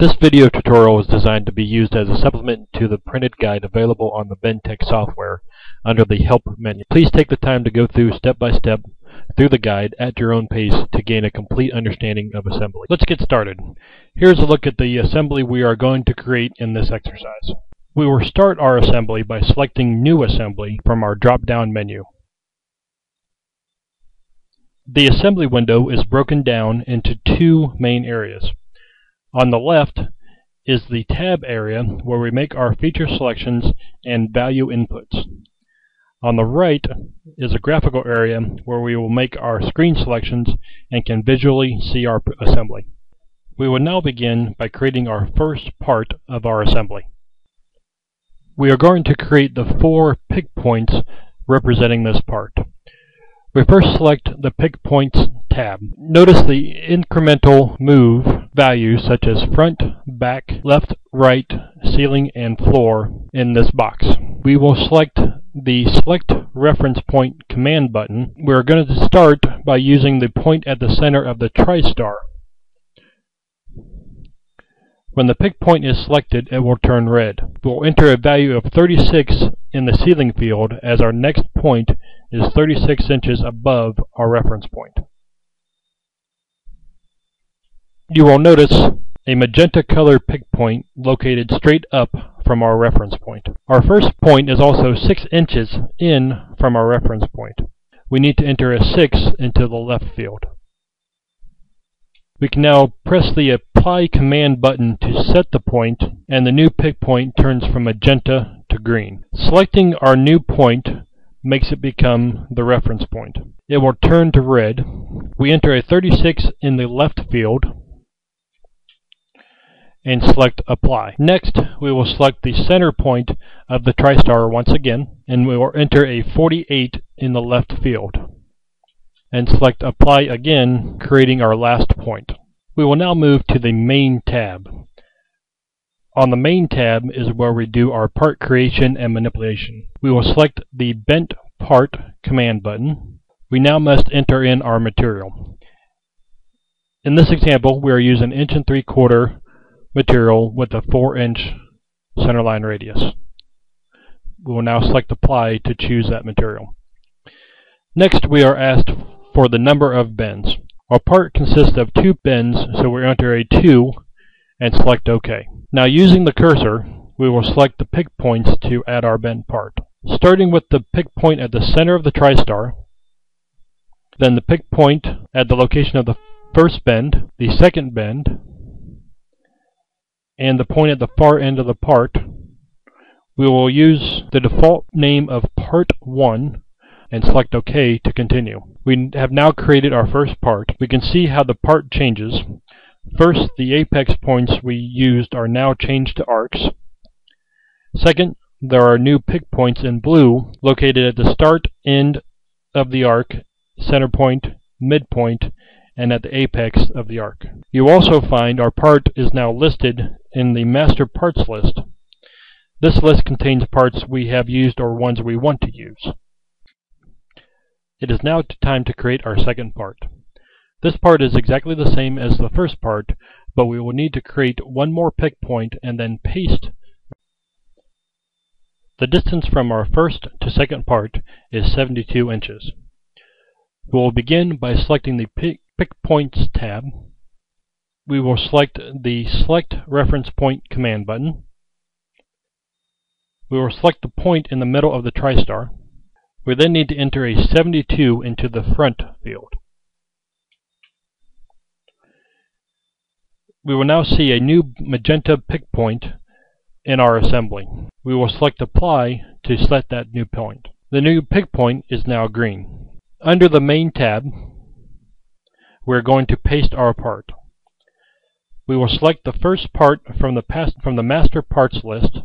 This video tutorial is designed to be used as a supplement to the printed guide available on the Bendtech software under the Help menu. Please take the time to go through step by step through the guide at your own pace to gain a complete understanding of assembly. Let's get started. Here's a look at the assembly we are going to create in this exercise. We will start our assembly by selecting New Assembly from our drop-down menu. The assembly window is broken down into two main areas. On the left is the tab area where we make our feature selections and value inputs. On the right is a graphical area where we will make our screen selections and can visually see our assembly. We will now begin by creating our first part of our assembly. We are going to create the 4 pick points representing this part. We first select the Pick Points tab. Notice the incremental move values such as front, back, left, right, ceiling, and floor in this box. We will select the Select Reference Point command button. We're going to start by using the point at the center of the TriStar. When the pick point is selected, it will turn red. We'll enter a value of 36 in the ceiling field as our next point is 36 inches above our reference point. You will notice a magenta colored pick point located straight up from our reference point. Our first point is also 6 inches in from our reference point. We need to enter a 6 into the left field. We can now press the Apply command button to set the point, and the new pick point turns from magenta to green. Selecting our new point makes it become the reference point. It will turn to red. We enter a 36 in the left field and select Apply. Next, we will select the center point of the TriStar once again, and we will enter a 48 in the left field and select Apply again, creating our last point. We will now move to the Main tab. On the Main tab is where we do our part creation and manipulation. We will select the Bent Part command button. We now must enter in our material. In this example, we are using 1 3/4 material with a 4-inch centerline radius. We will now select Apply to choose that material. Next, we are asked for the number of bends. Our part consists of 2 bends, so we enter a 2 and select OK. Now, using the cursor, we will select the pick points to add our bend part. Starting with the pick point at the center of the TriStar, then the pick point at the location of the first bend, the second bend, and the point at the far end of the part, we will use the default name of Part 1 and select OK to continue. We have now created our first part. We can see how the part changes. First, the apex points we used are now changed to arcs. Second, there are new pick points in blue located at the start, end of the arc, center point, midpoint, and at the apex of the arc. You also find our part is now listed in the Master Parts list. This list contains parts we have used or ones we want to use. It is now time to create our second part. This part is exactly the same as the first part, but we will need to create one more pick point and then paste. The distance from our first to second part is 72 inches. We will begin by selecting the Pick Points tab. We will select the Select Reference Point command button. We will select the point in the middle of the TriStar. We then need to enter a 72 into the front field. We will now see a new magenta pick point in our assembly. We will select Apply to set that new point. The new pick point is now green. Under the Main tab, we're going to paste our part. We will select the first part from the Master Parts list.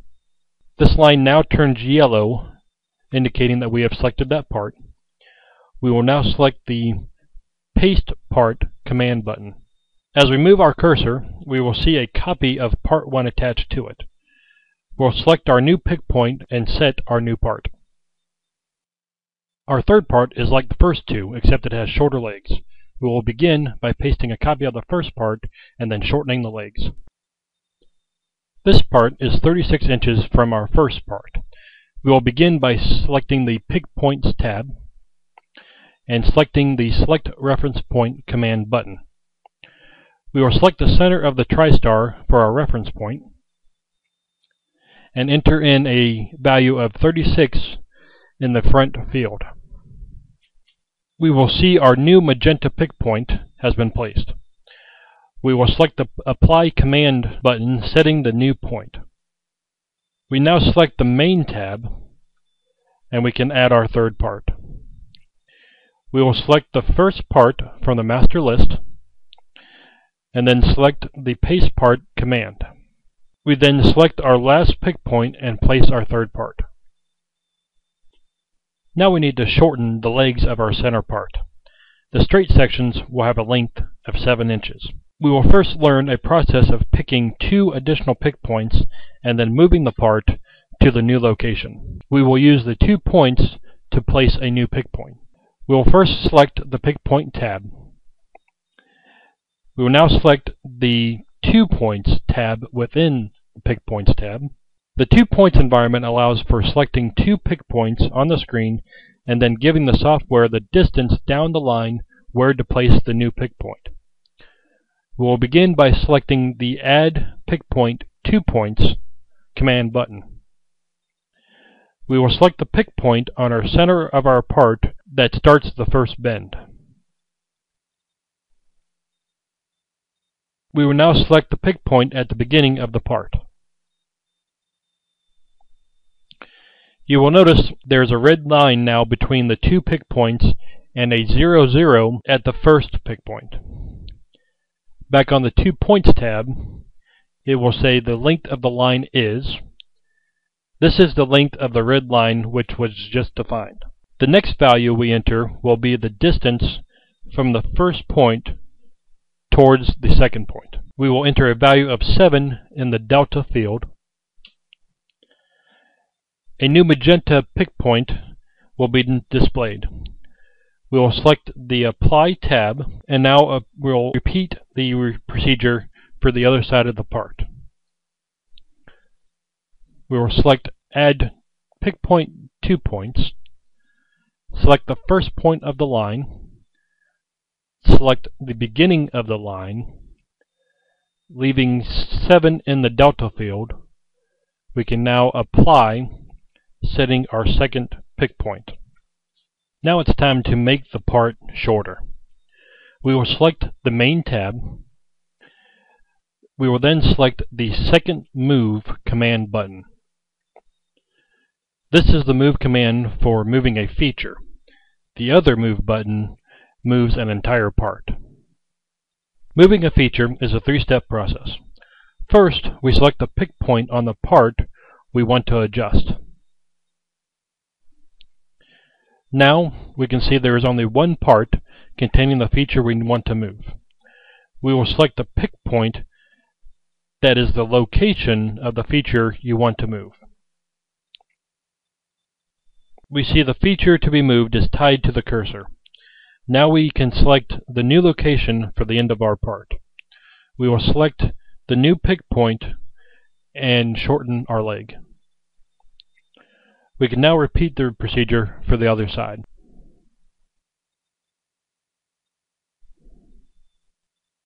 This line now turns yellow, indicating that we have selected that part. We will now select the Paste Part command button. As we move our cursor, we will see a copy of Part 1 attached to it. We'll select our new pick point and set our new part. Our third part is like the first two, except it has shorter legs. We will begin by pasting a copy of the first part and then shortening the legs. This part is 36 inches from our first part. We will begin by selecting the Pick Points tab and selecting the Select Reference Point command button. We will select the center of the TriStar for our reference point and enter in a value of 36 in the front field. We will see our new magenta pick point has been placed. We will select the Apply Command button, setting the new point. We now select the Main tab, and we can add our third part. We will select the first part from the master list, and then select the Paste Part command. We then select our last pick point and place our third part. Now we need to shorten the legs of our center part. The straight sections will have a length of 7 inches. We will first learn a process of picking 2 additional pick points and then moving the part to the new location. We will use the 2 points to place a new pick point. We will first select the Pick Point tab. We will now select the 2 Points tab within the Pick Points tab. The 2 Points environment allows for selecting 2 pick points on the screen and then giving the software the distance down the line where to place the new pick point. We will begin by selecting the Add Pick Point 2 Points command button. We will select the pick point on our center of our part that starts the first bend. We will now select the pick point at the beginning of the part. You will notice there is a red line now between the 2 pick points and a 0, 0 at the first pick point. Back on the 2 Points tab, it will say the length of the line is. This is the length of the red line which was just defined. The next value we enter will be the distance from the first point towards the second point. We will enter a value of 7 in the delta field. A new magenta pick point will be displayed. We will select the Apply tab, and now we'll repeat the procedure for the other side of the part. We will select Add Pick Point 2 Points, select the first point of the line, select the beginning of the line, leaving 7 in the delta field. We can now apply, setting our second pick point. Now it's time to make the part shorter. We will select the Main tab. We will then select the second Move command button. This is the move command for moving a feature. The other Move button moves an entire part. Moving a feature is a 3-step process. First, we select the pick point on the part we want to adjust. Now we can see there is only one part containing the feature we want to move. We will select the pick point that is the location of the feature you want to move. We see the feature to be moved is tied to the cursor. Now we can select the new location for the end of our part. We will select the new pick point and shorten our leg. We can now repeat the procedure for the other side.